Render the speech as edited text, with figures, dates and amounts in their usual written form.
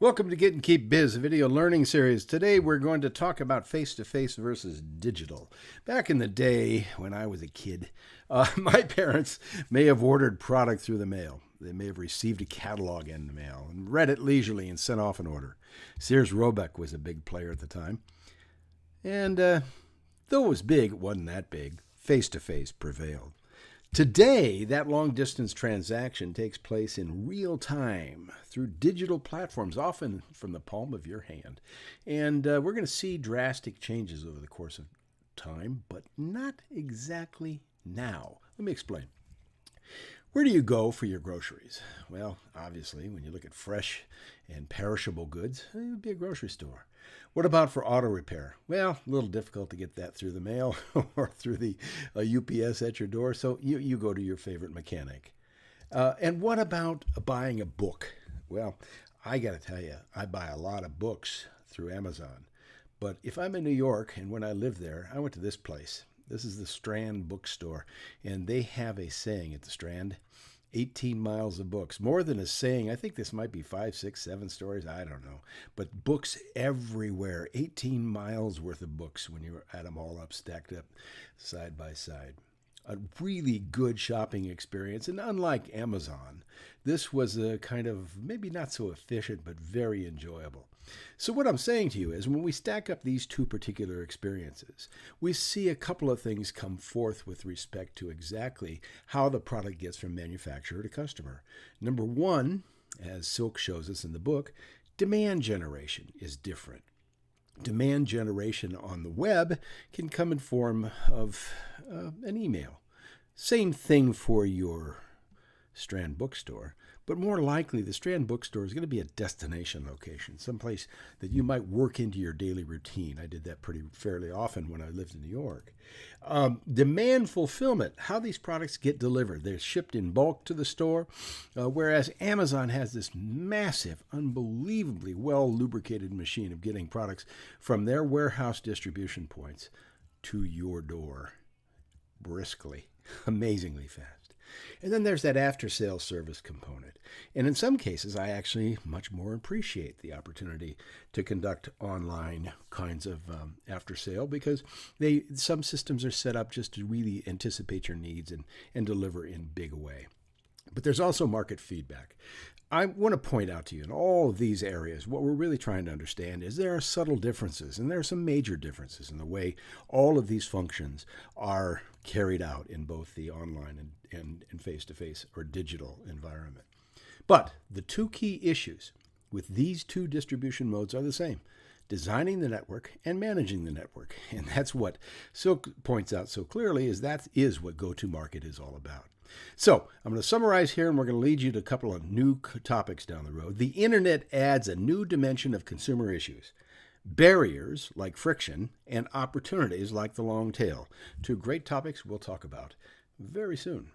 Welcome to Get and Keep Biz, a video learning series. Today we're going to talk about face-to-face versus digital. Back in the day when I was a kid, my parents may have ordered product through the mail. They may have received a catalog in the mail and read it leisurely and sent off an order. Sears Roebuck was a big player at the time. And though it was big, it wasn't that big. Face-to-face prevailed. Today, that long-distance transaction takes place in real time through digital platforms, often from the palm of your hand. And we're going to see drastic changes over the course of time, but not exactly now. Let me explain. Where do you go for your groceries? Well, obviously, when you look at fresh and perishable goods, it would be a grocery store. What about for auto repair? Well, a little difficult to get that through the mail or through the UPS at your door, so you go to your favorite mechanic. And what about buying a book? Well, I got to tell you, I buy a lot of books through Amazon. But if I'm in New York, and when I lived there, I went to this place. This is the Strand Bookstore, and they have a saying at the Strand, 18 miles of books. More than a saying, I think this might be 5, 6, 7 stories, I don't know. But books everywhere, 18 miles worth of books when you add them all up, stacked up side by side. A really good shopping experience, and unlike Amazon, this was a kind of maybe not so efficient, but very enjoyable. So what I'm saying to you is when we stack up these two particular experiences, we see a couple of things come forth with respect to exactly how the product gets from manufacturer to customer. Number one, as Silk shows us in the book, demand generation is different. Demand generation on the web can come in form of an email. Same thing for your Strand Bookstore, but more likely the Strand Bookstore is going to be a destination location, someplace that you might work into your daily routine. I did that pretty fairly often when I lived in New York. Demand fulfillment, how these products get delivered. They're shipped in bulk to the store, whereas Amazon has this massive, unbelievably well-lubricated machine of getting products from their warehouse distribution points to your door briskly, amazingly fast. And then there's that after-sales service component. And in some cases, I actually much more appreciate the opportunity to conduct online kinds of after-sale because some systems are set up just to really anticipate your needs and deliver in a big way. But there's also market feedback. I want to point out to you in all of these areas, what we're really trying to understand is there are subtle differences, and there are some major differences in the way all of these functions are carried out in both the online and face-to-face or digital environment. But the two key issues with these two distribution modes are the same: designing the network and managing the network. And that's what Silk points out so clearly, is that is what go-to-market is all about. So I'm going to summarize here, and we're going to lead you to a couple of new topics down the road. The internet adds a new dimension of consumer issues: barriers like friction and opportunities like the long tail. Two great topics we'll talk about very soon.